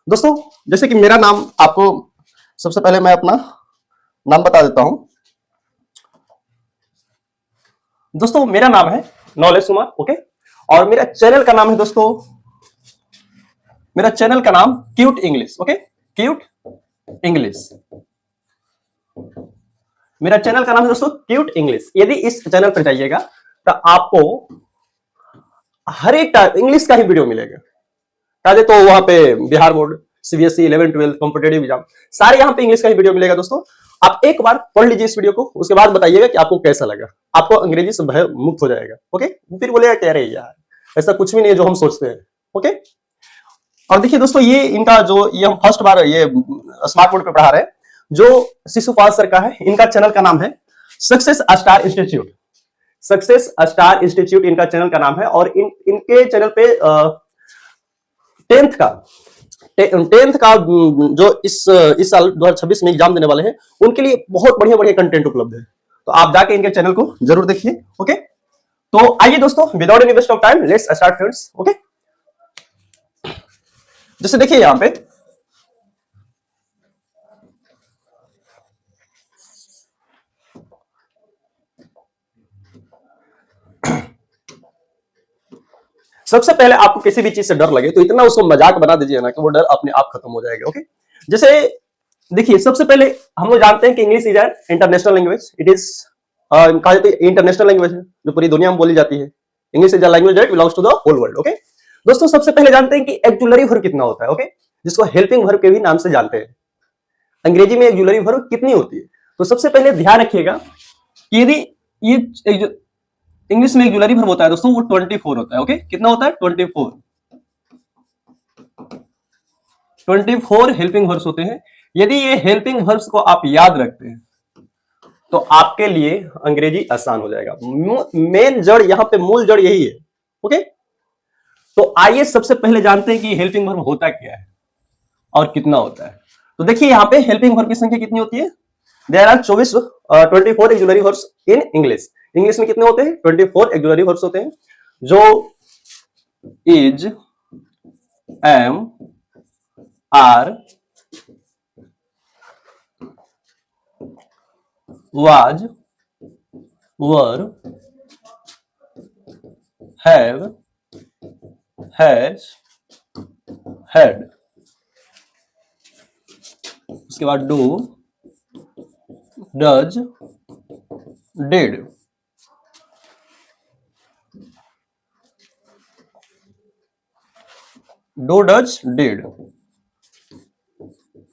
दोस्तों, जैसे कि मेरा नाम आपको सबसे पहले मैं अपना नाम बता देता हूं। दोस्तों, मेरा नाम है नॉलेज कुमार। ओके, और मेरा चैनल का नाम है दोस्तों, मेरा चैनल का नाम cute English. Okay, cute English. मेरा चैनल का नाम है दोस्तों क्यूट इंग्लिश। यदि इस चैनल पर जाइएगा तो आपको हर एक टाइप इंग्लिश का ही वीडियो मिलेगा। पहले तो वहां पे Bihar board, CBSE, 11 12 competitive exam, सारे यहाँ पे इंग्लिश का ही वीडियो मिलेगा। दोस्तों, आप एक बार पढ़ लीजिए इस वीडियो को, उसके बाद बताइएगा कि आपको कैसा लगा। आपको अंग्रेजी से भय मुक्त हो जाएगा। ओके, फिर बोलेगा कह रहे यार ऐसा कुछ भी नहीं है जो हम सोचते हैं। ओके, और देखिए दोस्तों, ये इनका जो ये हम फर्स्ट बार ये स्मार्ट बोर्ड पे पढ़ा रहे हैं, जो शिशुपाल सर का है। इनका चैनल का नाम है success star institute. Success star institute इनका चैनल का नाम है। और इनके चैनल पे टेंथ का जो इस साल 2026 में एग्जाम देने वाले हैं, उनके लिए बहुत बढ़िया बढ़िया कंटेंट उपलब्ध है। तो आप जाके इनके चैनल को जरूर देखिए। ओके, तो आइए दोस्तों, without any waste of time let's start friends. Okay, जैसे देखिए यहां पे सबसे पहले आपको किसी भी चीज से डर लगे तो इतना उसको मजाक बना दीजिए ना कि वो डर अपने आप खत्म हो जाएगा। ओके, जैसे देखिए, सबसे पहले हम लोग जानते हैं कि English is an international language. It is कहा जाता है इंटरनेशनल लैंग्वेज है जो पूरी दुनिया में बोली जाती है। English is a language that belongs to the whole world. Okay दोस्तों, सबसे पहले जानते हैं कि एक्जुलरी वर्ब कितना होता है। ओके, जिसको हेल्पिंग वर्ब के भी नाम से जानते हैं। अंग्रेजी में एक्जुलरी वर्ब कितनी होती है? तो सबसे पहले ध्यान रखिएगा कि यदि ये इंग्लिश में एक्जुलरी वर्ब होता है दोस्तों, वो 24 होता है। ओके, कितना होता है? 24 हेल्पिंग वर्ब्स होते हैं। यदि ये हेल्पिंग वर्ब्स को आप याद रखते हैं तो आपके लिए अंग्रेजी आसान हो जाएगा। मेन जड़ यहां पे, मूल जड़ यही है। ओके, तो आइए सबसे पहले जानते हैं कि हेल्पिंग वर्ब होता क्या है और कितना होता है। तो देखिए यहां पे हेल्पिंग वर्ब की संख्या कितनी होती है? There are 24 auxiliary verbs in English. English में कितने होते हैं? 24 एक्जुलरी वर्ब्स होते हैं, जो is, am, are, was, were, have, has, had। उसके बाद do, does, did। do, does, did,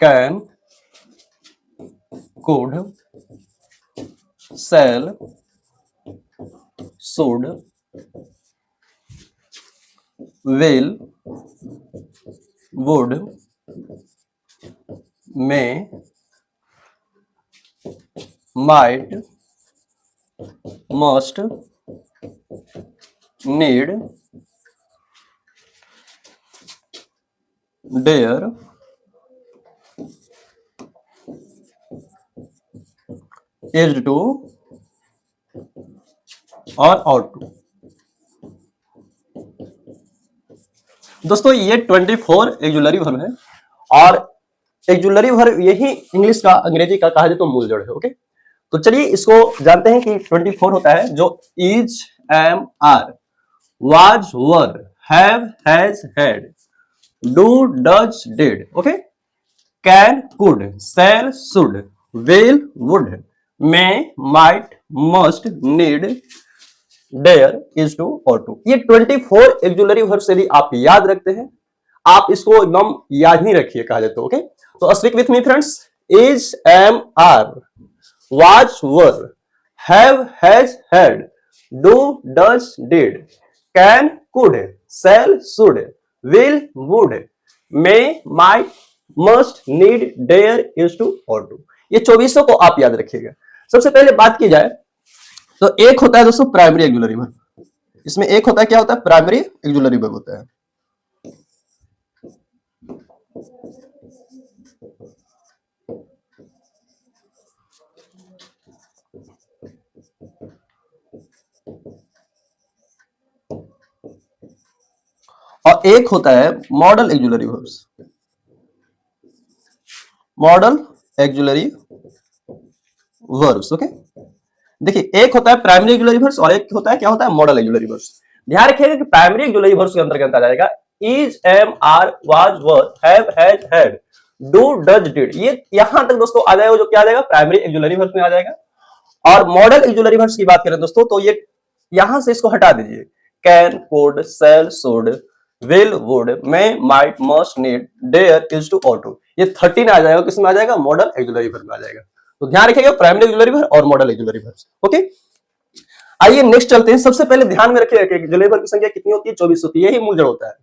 can, could, shall, should, will, would, may, might, must, need, dare, is to और ought to। दोस्तों, ये 24 auxiliary verb है और auxiliary verb यही English का, अंग्रेजी का कहा जाए तो मूल जड़ है। ओके, तो चलिए इसको जानते हैं कि 24 होता है, जो is, am, are, was, were, have, has, had, do, does, did. Okay, can, could, shall, should, will, would, may, might, must, need, dare, is to और टू। ये 24 एक्जुलरी वर्ब यदि आप याद रखते हैं, आप इसको एकदम याद नहीं रखिए कहा जाए तो। ओके, तो speak with me friends. Is, am, are, was, were, have, has, had, do, does, did, can, could, shall, should, will, would, may, might, must, need, dare, is to और टू। ये 24 को आप याद रखिएगा। सबसे पहले बात की जाए तो एक होता है दोस्तों प्राइमरी एक्जुलरी वर्ब। इसमें एक होता है, क्या होता है? प्राइमरी एक्जुलरी वर्ब होता है। और एक होता है model auxiliary verbs. Model auxiliary verbs. Okay, देखिए एक होता है प्राइमरी एक्जुलरी वर्ब्स और एक होता है क्या होता है मॉडल एक्जुलरी वर्ब्स। ध्यान रखिएगा कि प्राइमरी एक्जुलरी वर्ब्स के अंतर्गत आ जाएगा is, am, are, was, were, have, has, had, do, does, did. ये यहां तक दोस्तों आ जाएगा, जो क्या आ जाएगा प्राइमरी एक्जुलरी वर्ब्स में आ जाएगा। और मॉडल एक्जुलरी वर्ब्स की बात करें दोस्तों तो ये यहां से इसको हटा दीजिए, can, could, shall, should, will, would, may, might, must, need, dare, is to, ought to, ये 13 आ जाएगा, किसमें आ जाएगा मॉडल एक्जुलरी वर्ब में आ जाएगा। तो ध्यान रखिएगा प्राइमरी एक्जुलरी वर्ब और मॉडल एक्जुलरी वर्ब। ओके, आइए नेक्स्ट चलते हैं। सबसे पहले ध्यान में रखिएगा कि एक्जुलरी वर्ब की संख्या कितनी होती है, 24 होती है, यही मूल जड़ होता है।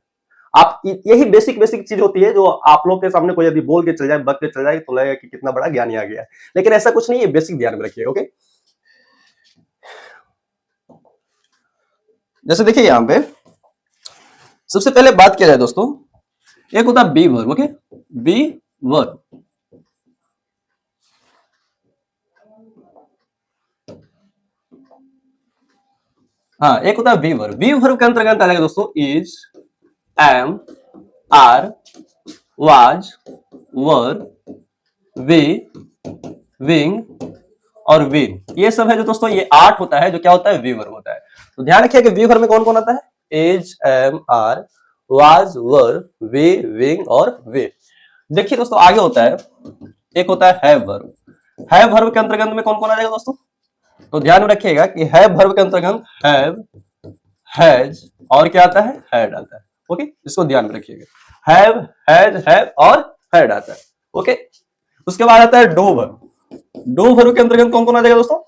आप यही बेसिक चीज होती है जो आप लोग के सामने कोई यदि बोल के चल जाए, बक के चल जाए तो लगेगा कि कितना बड़ा ज्ञानी आ गया है, लेकिन ऐसा कुछ नहीं है, बेसिक ध्यान में रखिएगा। ओके, जैसे देखिए यहां पे सबसे पहले बात किया जाए दोस्तों, एक होता है be verb. Okay, be verb, हाँ एक होता है बी वर्ब। बी वर्ब के अंतर्गत आ जाएगा दोस्तों is, am, are, was, were, be, being और विन, ये सब है जो दोस्तों ये 8 होता है, जो क्या होता है वी वर्ब होता है। तो ध्यान रखिए कि वी वर्ब में कौन कौन आता है, is, am, are, was, were, be, being और वे। देखिए दोस्तों आगे होता है, एक होता है हैव वर्ब। हैव वर्ब के अंतर्गत में कौन कौन आ जाएगा दोस्तों, तो ध्यान में रखिएगा कि हैव वर्ब के अंतर्गत हैव, हैज और क्या आता है हैड आता है। ओके, इसको ध्यान में रखिएगा, हैव, हैज, हैव और हैड आता है। ओके, उसके बाद आता है डू वर्ब। डू वर्ब के अंतर्गत कौन कौन आ जाएगा दोस्तों,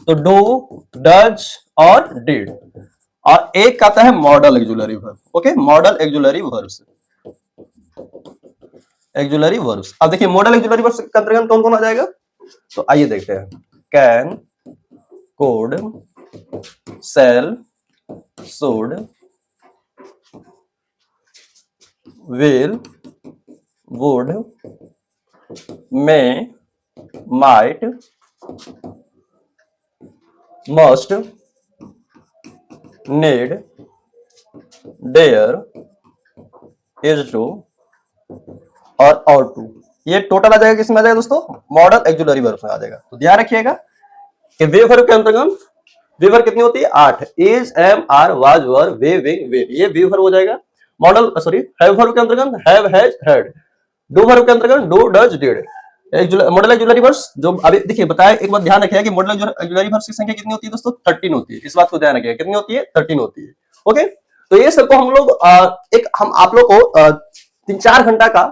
तो डू, डज और डिड। और एक आता है model auxiliary verb. Okay, model auxiliary verbs, auxiliary verbs. अब देखिए मॉडल एक्जुलरी वर्ब्स के अंतर्गत कौन कौन आ जाएगा, तो आइए देखते हैं, can, could, shall, should, will, would, may, might, must, need, dare, is to और ought to। ये टोटल आ जाएगा किसमें आ जाएगा दोस्तों, मॉडल एक्जुलरी वर्ब में आ जाएगा। तो ध्यान रखिएगा कि वे वर्ब के अंतर्गत वे वर्ब कितनी होती है 8, is, am, are, was, were, be, being, वे, ये वे वर्ब हो जाएगा। मॉडल सॉरी हैव वर्ब के अंतर्गत have, has, had. Do verb के अंतर्गत do, does, did. Model auxiliary verbs जो अभी देखिए बताया, एक बात ध्यान रखिएगा कि मॉडल एक्जुलरी वर्ब्स की संख्या कितनी होती है दोस्तों, 13 होती है। इस बात को ध्यान रखिएगा, कितनी होती है 13 होती है। ओके, तो ये सबको हम लोग एक हम आप लोग को 3-4 घंटा का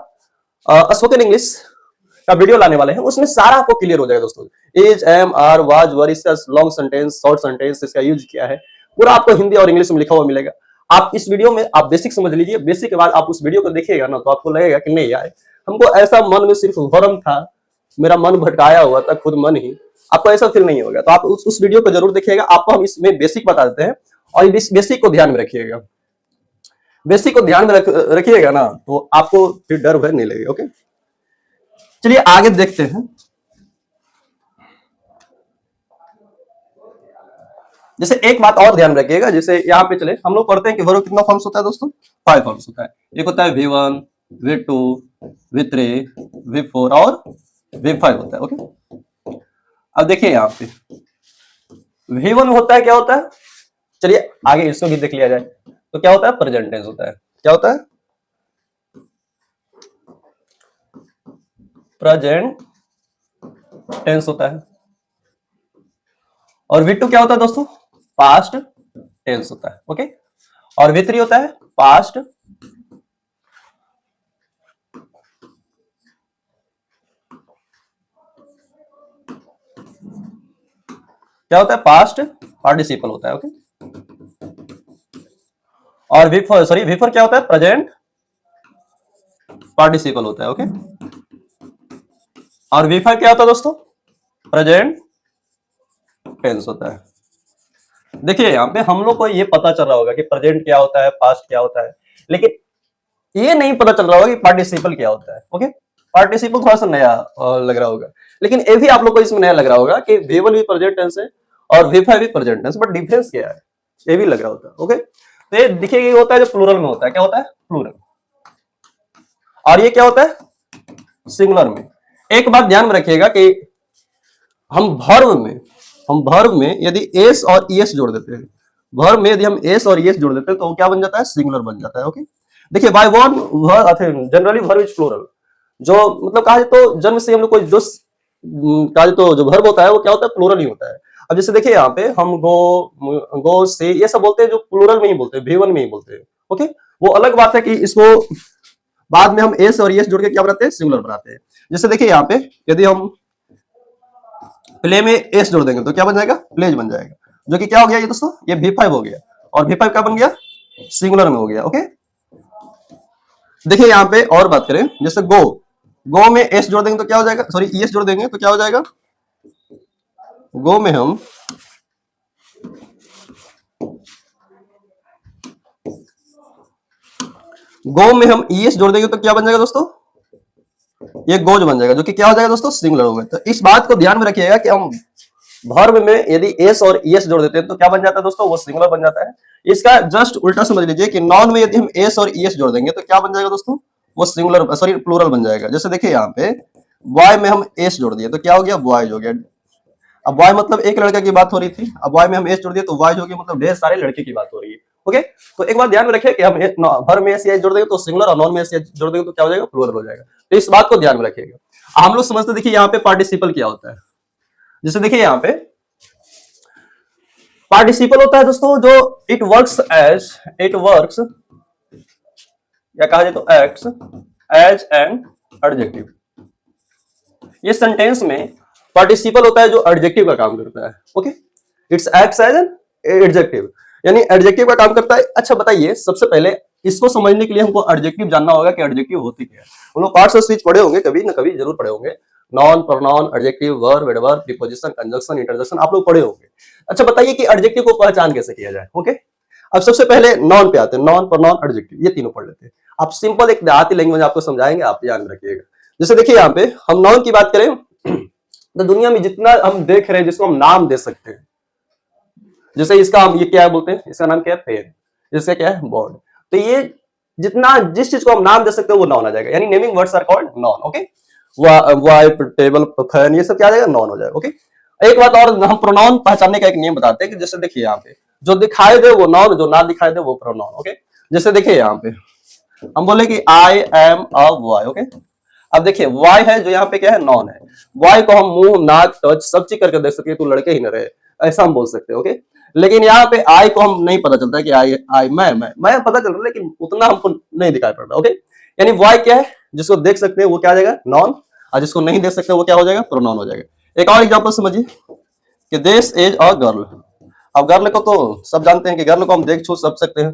स्पोकन इंग्लिश का वीडियो लाने वाले हैं, उसमें सारा आपको क्लियर हो जाएगा दोस्तों। इज, एम, आर, वाज, वर, इसका लॉन्ग सेंटेंस, शॉर्ट सेंटेंस, इसका यूज क्या है, पूरा आपको हिंदी और इंग्लिश में लिखा हुआ मिलेगा। आप इस वीडियो में आप बेसिक समझ लीजिए, बेसिक के बाद आप उस वीडियो को देखिएगा ना, तो आपको लगेगा कि नहीं यार, हमको ऐसा मन में सिर्फ भ्रम था, मेरा मन भटकाया हुआ था खुद मन ही, आपको ऐसा फील नहीं होगा। तो आप उस वीडियो को जरूर देखिएगा, आपको हम इसमें बेसिक बता देते हैं, और इस बेसिक को ध्यान में रखिएगा। बेसिक को ध्यान में रखिएगा ना, तो आपको फिर डर भय नहीं लगेगा। ओके, चलिए आगे देखते हैं। जैसे एक बात और ध्यान रखिएगा, जैसे यहाँ पे चले हम लोग पढ़ते हैं कि वर्ब कितना फॉर्म्स होता है दोस्तों, 5 फॉर्म्स होता है। एक होता है V1, V2, V3, V4 और V5 होता है। ओके, अब देखिए यहाँ पे V1 होता है, क्या होता है, चलिए आगे इसको भी देख लिया जाए। तो क्या होता है, प्रेजेंट टेंस होता है। क्या होता है, प्रेजेंट टेंस होता है। और V2 क्या होता है दोस्तों, पास्ट टेंस होता है। ओके, और V3 होता है पास्ट क्या होता है, पास्ट पार्टिसिपल होता है। ओके, और V4 क्या होता है, प्रेजेंट पार्टिसिपल होता है। ओके, और V5 क्या होता है दोस्तों, प्रेजेंट टेंस होता है। देखिए यहाँ पे हम लोग को ये पता चल रहा होगा कि प्रेजेंट क्या होता है, पास्ट क्या होता है, लेकिन ये नहीं पता चल रहा होगा कि पार्टिसिपल क्या होता है। ओके, पार्टिसिपल थोड़ा सा नया लग रहा होगा, लेकिन ये भी आप लोग को इसमें नया लग रहा होगा कि V1 भी प्रेजेंट टेंस है और V5 भी प्रेजेंट टेंस, बट डिफरेंस क्या है, ये भी लग रहा होता है। ओके, तो ये देखिए ये होता है जो प्लूरल में होता है। क्या होता है, प्लूरल। और ये क्या होता है, सिंगुलर में। एक बात ध्यान में रखिएगा कि हम वर्ब में यदि एस और ईएस जोड़ देते हैं, वर्ब में यदि हम एस और ईएस जोड़ देते हैं तो वो क्या बन जाता है, सिंगुलर बन जाता है। ओके, देखिए by one generally verb is plural, जो मतलब कहा जाए तो जन्म से हम लोग कोई जो कहा जाए तो जो वर्ब होता है वो क्या होता है, प्लूरल ही होता है। अब जैसे देखिए यहाँ पे हम गो से ये सब बोलते हैं जो प्लूरल में ही बोलते हैं, V1 में ही बोलते हैं। ओके, वो अलग बात है कि इसको बाद में हम एस और एस जोड़ के क्या बनाते हैं, सिंगुलर बनाते हैं। जैसे देखिए यहाँ पे यदि हम प्ले में एस जोड़ देंगे तो क्या बन जाएगा, प्लेज बन जाएगा, जो कि क्या हो गया ये दोस्तों, ये V5 हो गया, और V5 क्या बन गया, सिंगुलर में हो गया। ओके, देखिए यहाँ पे और बात करें, जैसे गो में एस जोड़ देंगे तो क्या हो जाएगा, सॉरी ईएस जोड़ देंगे तो क्या हो जाएगा, गो में हम ईएस जोड़ देंगे तो क्या बन जाएगा दोस्तों, ये गोज बन जाएगा, जो कि क्या हो जाएगा दोस्तों, सिंगुलर हो गया। तो इस बात को ध्यान में रखिएगा कि हम वर्ब में यदि एस और ईएस जोड़ देते हैं तो क्या बन जाता है दोस्तों, वो सिंगुलर बन जाता है। इसका जस्ट उल्टा समझ लीजिए कि नॉन में यदि हम एस और ईएस जोड़ देंगे तो क्या बन जाएगा दोस्तों, वो सिंगुलर सॉरी प्लूरल बन जाएगा। जैसे देखिए यहाँ पे बॉय में हम एस जोड़ दिए तो क्या हो गया, बॉयज हो गया। अब बॉय मतलब एक लड़के की बात हो रही थी, अब बॉय में हम एस जोड़ दिए तो बॉयज हो गया, मतलब ढेर सारे लड़के की बात हो रही है। ओके, तो एक बात ध्यान में रखिए कि हम वर्ब में एस जोड़ देंगे तो सिंगुलर, और नॉन में एस जोड़ देंगे तो क्या हो जाएगा, प्लूरल हो जाएगा। तो इस बात को ध्यान में रखिएगा। हम लोग समझते देखिए यहाँ पे पार्टिसिपल क्या होता है। जैसे देखिए यहाँ पे पार्टिसिपल होता है दोस्तों जो इट वर्क्स या कहा जाए तो एक्ट्स एज एन एडजेक्टिव। ये सेंटेंस में पार्टिसिपल होता है जो एडजेक्टिव का काम करता है। Okay, it's acts as an adjective, यानी एडजेक्टिव का काम करता है। अच्छा बताइए, सबसे पहले इसको समझने के लिए हमको एडजेक्टिव जानना होगा कि एडजेक्टिव होती क्या है। हम लोग पार्ट्स ऑफ स्पीच पढ़े होंगे, कभी ना कभी जरूर पढ़े होंगे, non, pronoun, adjective, verb, adverb, preposition, conjunction, interjection, आप लोग पढ़े होंगे। अच्छा बताइए कि एडजेक्टिव को पहचान कैसे किया जाए। ओके, अब सबसे पहले नॉन पे आते हैं, नॉन, प्रोनाउन, एडजेक्टिव, ये तीनों पढ़ लेते हैं। आप सिंपल एक देहाती लैंग्वेज आपको समझाएंगे, आप ध्यान रखिएगा। जैसे देखिए यहाँ पे हम नॉन की बात करें तो दुनिया में जितना हम देख रहे हैं जिसको हम नाम दे सकते हैं, जैसे इसका हम ये क्या बोलते हैं, इसका नाम क्या है, पेन, जिसका क्या है, बोर्ड। तो ये जितना जिस चीज को हम नाम दे सकते हैं वो नॉन आ जाएगा, यानी naming words are called noun. Okay, wipe, table, fan, ये सब क्या आ जाएगा, नॉन हो जाएगा। ओके, एक बात और, हम प्रोनाउन पहचानने का एक नियम बताते हैं कि जैसे देखिए यहाँ पे जो दिखाई दे वो नॉन, जो ना दिखाई दे वो प्रोनाउन। ओके, जैसे देखिए यहाँ पे हम बोले कि I am a boy. Okay, अब देखिए वाई है जो यहाँ पे क्या है, नॉन है। वाई को हम मुंह, नाक, टच सब चीज करके देख सकते हैं, तू लड़के ही न रहे, ऐसा हम बोल सकते हैं। ओके, लेकिन यहाँ पे आई को हम नहीं पता चलता कि आई मैं पता चल रहा है, लेकिन उतना हमको नहीं दिखाई पड़ रहा। ओके, यानी वाई क्या है, जिसको देख सकते हैं वो क्या आ जाएगा, नॉन, और जिसको नहीं देख सकते वो क्या हो जाएगा, प्रोनाउन हो जाएगा। एक और एग्जांपल समझिए कि दिस इज अ गर्ल। अब गर्ल को तो सब जानते हैं कि गर्ल को हम देख छू सब सकते हैं,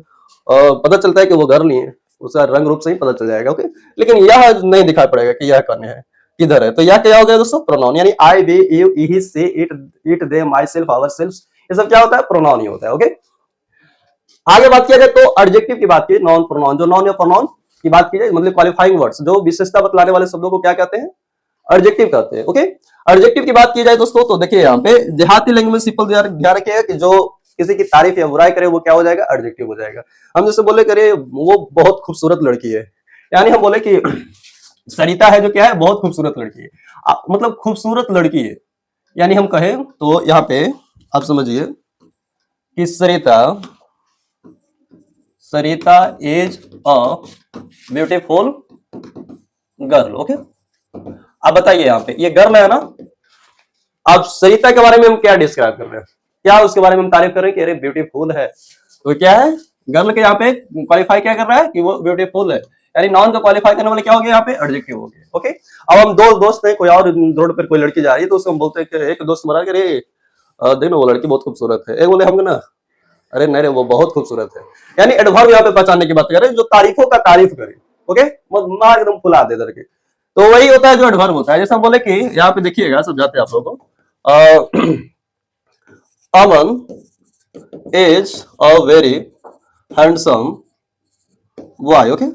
पता चलता है कि वो गर्ल ही है, उसका रंग रूप से ही पता चल जाएगा। ओके, लेकिन यह नहीं दिखाई पड़ेगा कि यह कौन है, किधर है। तो यह क्या हो गया दोस्तों, प्रोनाउन, यानी आई, वे, you, he, she, it, they, myself, ourself, ये सब क्या होता है, प्रोनाउन ही होता है। ओके, आगे बात किया जाए तो एडजेक्टिव की बात की, नॉन, प्रोनाउन, जो नॉन या प्रोनाउन की बात की जाए, मतलब क्वालिफाइंग वर्ड्स, जो विशेषता बतलाने वाले शब्दों को क्या कहते हैं, एडजेक्टिव कहते हैं। ओके, एडजेक्टिव की बात की जाए दोस्तों तो देखिए यहाँ पे देहाती लैंग्वेज में सिंपल ध्यान रखिएगा कि जो किसी की तारीफ या बुराई करे वो क्या हो जाएगा, एडजेक्टिव हो जाएगा। हम जैसे बोले करे वो बहुत खूबसूरत लड़की है, यानी हम बोले कि सरिता है जो क्या है, बहुत खूबसूरत लड़की है, मतलब खूबसूरत लड़की है, यानी हम कहें तो यहाँ पे आप समझिए कि Sarita is a beautiful girl. Okay, अब बताइए यहाँ पे ये गर्ल है ना, अब सरिता के बारे में हम क्या डिस्क्राइब कर रहे हैं, क्या उसके बारे में हम तारीफ कर रहे हैं कि अरे ब्यूटीफुल है, तो क्या है, गर्ल के यहाँ पे क्वालिफाई क्या कर रहा है कि वो ब्यूटीफुल है, यानी नॉन को क्वालिफाई करने वाले क्या हो गया यहाँ पे, एडजेक्टिव हो गया। ओके, अब हम दो दोस्त हैं, कोई और रोड पर कोई लड़की जा रही है तो उसको हम बोलते हैं कि एक दोस्त बोला कि देखो वो लड़की बहुत खूबसूरत है, एक बोले हम ना अरे नहीं रे वो बहुत खूबसूरत है, यानी एडवर्ब यहाँ पे पहचानने की बात कर रहे हैं, जो तारीफों का तारीफ करे। ओके, मार एकदम फुला दे करके, तो वही होता है जो एडवर्ब होता है। जैसे हम बोले कि यहाँ पे देखिएगा, समझाते हैं आप लोगों को, Aman is a very handsome boy. Okay,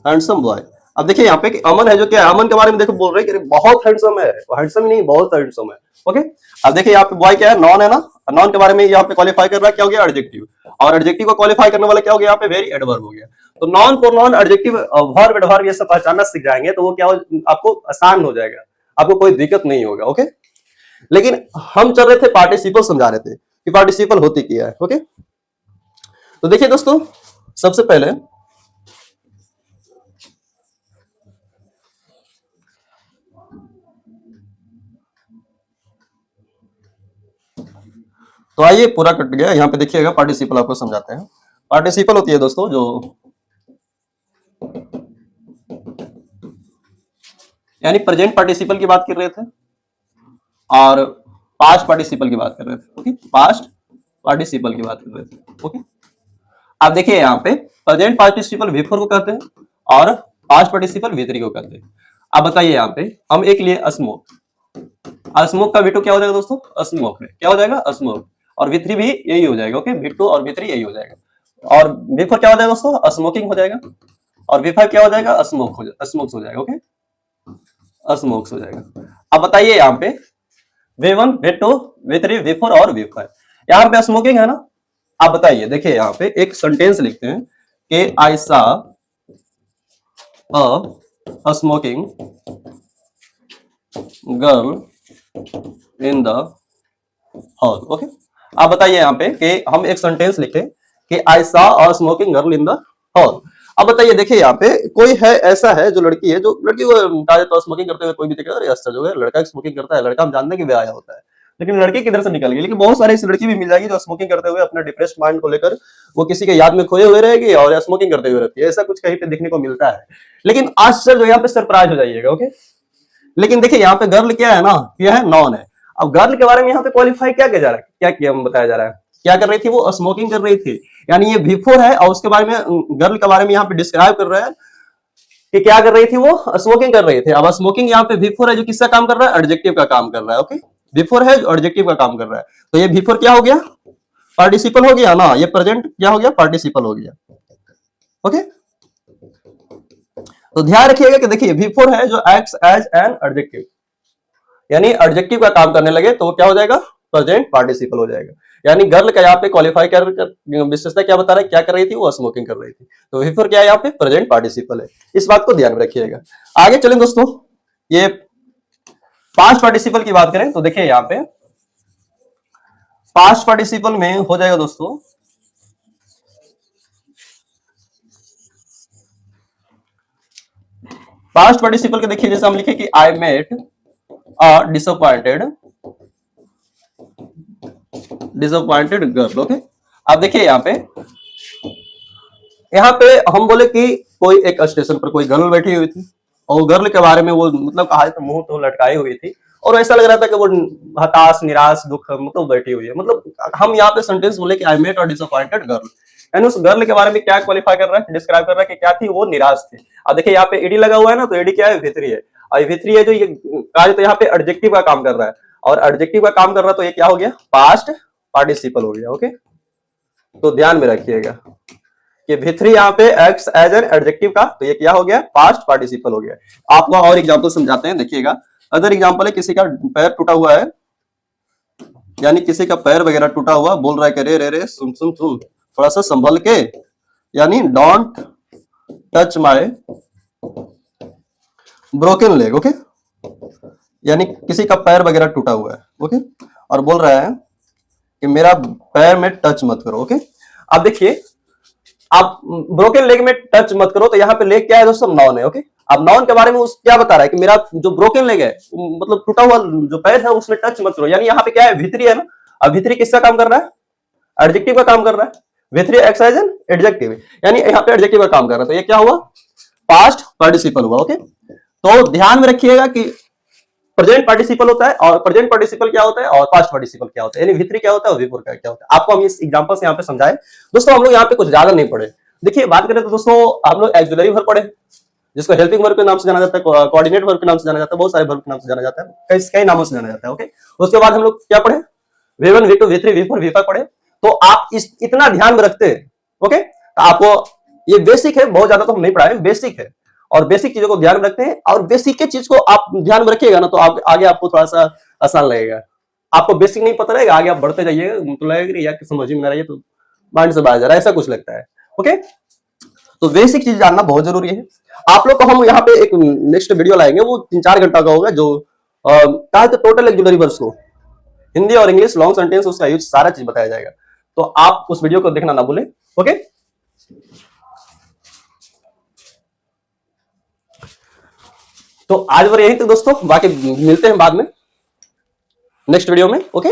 handsome boy. अब देखिए यहाँ पे कि अमन है जो क्या, अमन के बारे में देखो बोल रहे हैं कि बहुत हैंडसम है, हैंडसम नहीं बहुत हैंडसम है। ओके, अब देखिए यहाँ पे बॉय क्या है, नॉन है ना, नॉन के बारे में यहाँ पे क्वालिफाई कर रहा है क्या हो गया, एडजेक्टिव, और एडजेक्टिव को क्वालिफाई करने वाला क्या हो गया यहाँ पे, वेरी, एडवर्ब हो गया। तो non pronoun adjective verb adverb ये सब पहचानना सीख जाएंगे तो वो क्या आपको आसान हो जाएगा, आपको कोई दिक्कत नहीं होगा। ओके, लेकिन हम चल रहे थे पार्टिसिपल समझा रहे थे कि पार्टिसिपल होती क्या है। ओके, तो देखिए दोस्तों, सबसे पहले तो आइए, पूरा कट गया, यहां पे देखिएगा पार्टिसिपल आपको समझाते हैं। पार्टिसिपल होती है दोस्तों जो यानी प्रेजेंट पार्टिसिपल की बात कर रहे थे और पास्ट पार्टिसिपल की बात कर रहे थे। ओके, पास्ट पार्टिसिपल की बात कर रहे थे। ओके, आप देखिए यहाँ पे प्रेजेंट पार्टिसिपल V4 को कहते हैं और पास्ट पार्टिसिपल V3 को कहते हैं। आप बताइए यहाँ पे हम एक लिए अस्मोक, अस्मोक का V2 क्या हो जाएगा दोस्तों? अस्मोक है, क्या हो जाएगा? अस्मोक। और V3 भी यही हो जाएगा। ओके, V2 और V3 यही हो जाएगा। और V4 क्या हो जाएगा दोस्तों? अस्मोकिंग हो जाएगा। और V5 क्या हो जाएगा? अस्मोक हो जाएगा। ओके, अस्मोक्स हो जाएगा। अब बताइए यहाँ पे V1, V2, V3, V4 और V5, यहाँ पे स्मोकिंग है ना। आप बताइए, देखिए यहाँ पे एक सेंटेंस लिखते हैं कि I saw a smoking girl in the hall. Okay, आप बताइए यहाँ पे कि हम एक सेंटेंस लिखे कि I saw a smoking girl in the hall. अब बताइए, देखिए यहाँ पे कोई है, ऐसा है जो लड़की है, जो लड़की को तो स्मोकिंग करते हुए कोई भी दिखेगा, अरे अच्छा जो है लड़का स्मोकिंग करता है, लड़का हम जानते हैं कि बेहया होता है, लेकिन लड़की किधर से निकल गई? लेकिन बहुत सारी ऐसी लड़की भी मिल जाएगी जो स्मोकिंग करते हुए अपने डिप्रेस्ड माइंड को लेकर वो किसी के याद में खोए हुए रहेगी और स्मोकिंग करते हुए रहती है। ऐसा कुछ कहीं पे देखने को मिलता है। लेकिन आश्चर्य जो यहाँ पे सरप्राइज हो जाइएगा। ओके, लेकिन देखिए यहाँ पे गर्ल क्या है ना, क्या है? नॉन है। अब गर्ल के बारे में यहाँ पे क्वालिफाई क्या किया जा रहा है, क्या किया बताया जा रहा है, क्या कर रही थी वो? स्मोकिंग कर रही थी। यानी ये V4 है और उसके बारे में गर्ल के बारे में यहाँ पे डिस्क्राइब कर रहा है कि क्या कर रही थी वो? स्मोकिंग कर रही थी। अब स्मोकिंग यहाँ पे V4 है जो किसका काम कर रहा है? एडजेक्टिव का काम कर रहा है। ओके, V4 है जो एडजेक्टिव का काम कर रहा है, तो ये V4 क्या हो गया? पार्टिसिपल हो गया ना। ये प्रेजेंट क्या हो गया? पार्टिसिपल हो गया। ओके, तो ध्यान रखिएगा कि देखिए V4 है जो एक्ट्स एज एन एडजेक्टिव, यानी एडजेक्टिव का काम करने लगे तो वो क्या हो जाएगा? प्रेजेंट पार्टिसिपल हो जाएगा। यानी गर्ल का यहाँ पे क्वालिफाई कर विशेषता क्या बता रहा है, क्या कर रही थी वो? स्मोकिंग कर रही थी। तो V4 क्या है यहाँ पे? प्रेजेंट पार्टिसिपल है। इस बात को ध्यान में रखिएगा। आगे चलें दोस्तों, ये पास्ट पार्टिसिपल की बात करें तो देखिए यहाँ पे पास्ट पार्टिसिपल में हो जाएगा दोस्तों पास्ट पार्टिसिपल के देखिए, जैसे हम लिखे कि I met a disappointed girl. Okay, अब देखिए यहाँ पे हम बोले कि कोई एक स्टेशन पर कोई गर्ल बैठी हुई थी और गर्ल के बारे में वो मतलब कहा तो मुंह तो लटकाई हुई थी और ऐसा लग रहा था कि वो हताश, निराश, दुख मतलब बैठी हुई है। मतलब हम यहाँ पे सेंटेंस बोले कि I met a disappointed girl, यानी उस गर्ल के बारे में क्या क्वालिफाई कर रहा है, डिस्क्राइब कर रहा है कि क्या थी वो? निराश थी। अब देखिए यहाँ पे एडी लगा हुआ है ना, तो एडी क्या है? V3 है। और V3 है जो ये कार्य तो यहाँ पे एडजेक्टिव का काम कर रहा है और एडजेक्टिव का काम कर रहा है तो ये क्या हो गया? पास्ट पार्टिसिपल हो गया। ओके, तो ध्यान में रखिएगा कि V3 यहाँ पे एक्ट्स एज एन एडजेक्टिव का, तो ये क्या हो गया? पास्ट पार्टिसिपल हो गया। आपको और एग्जांपल समझाते हैं, देखिएगा। अदर एग्जांपल है, किसी का पैर टूटा हुआ है, यानी किसी का पैर वगैरह टूटा हुआ, बोल रहा है कि रे रे रे सुन सुन सुन, थोड़ा सा संभल के, यानी don't touch my broken leg. Okay, यानी किसी का पैर वगैरह टूटा हुआ है। ओके, और बोल रहा है कि मेरा पैर में टच मत करो। ओके, अब देखिए, आप ब्रोकन लेग में टच मत करो, तो यहाँ पे लेग क्या है दोस्तों? नॉन है। ओके, अब नॉन के बारे में उस क्या बता रहा है कि मेरा जो ब्रोकन लेग है, मतलब टूटा हुआ जो पैर है, उसमें टच मत करो। यानी यहाँ पे क्या है? V3 है ना। अब V3 किसका काम कर रहा है? एडजेक्टिव का काम कर रहा है। V3 acts as an adjective, यानी यहाँ पे एडजेक्टिव का काम कर रहा है, तो ये क्या हुआ? पास्ट पार्टिसिपल हुआ। ओके, तो ध्यान में रखिएगा कि प्रेजेंट पार्टिसिपल होता है और प्रेजेंट पार्टिसिपल क्या होता है और पास्ट पार्टिसिपल क्या होता है, यानी V3 क्या होता है और V4 क्या होता है। आपको हम इस एग्जांपल से यहाँ पे समझाए। दोस्तों हम लोग यहाँ पे कुछ ज्यादा नहीं पढ़े। देखिए, बात करें तो दोस्तों हम लोग एक्सिलरी वर्ब पढ़े, जिसको हेल्पिंग वर्ब के नाम से जाना जाता है, कोऑर्डिनेट वर्ब के नाम से जाना जाता है, बहुत सारे वर्ब के नाम से जाना जाता है, कई नामों से जाना जाता है। ओके, उसके बाद हम लोग क्या पढ़े? V1, V2, V3, V4, V5 पढ़े। तो आप इतना ध्यान में रखते हैं। ओके, तो आपको ये बेसिक है, बहुत ज्यादा तो हम नहीं पढ़ाए, बेसिक है और बेसिक चीजों को ध्यान में रखते हैं और बेसिक के चीज को आप ध्यान में रखिएगा ना, तो आप आगे आपको थोड़ा सा आसान लगेगा। आपको बेसिक नहीं पता रहेगा, आगे आप बढ़ते जाइएगा तो लगेगा यार समझ में ना रही है, तो माइंड से बाहर जा रहा है, ऐसा कुछ लगता है। ओके, तो बेसिक चीज जानना बहुत जरूरी है। आप लोग को हम यहाँ पे एक नेक्स्ट वीडियो लाएंगे, वो 3-4 घंटा का होगा, जो कहा तो टोटल ऑक्सिलरी वर्ब्स को हिंदी और इंग्लिश लॉन्ग सेंटेंस उसका यूज सारा चीज बताया जाएगा। तो आप उस वीडियो को देखना ना भूलें। ओके, तो आज और यही तक दोस्तों, बाकी मिलते हैं बाद में नेक्स्ट वीडियो में। ओके।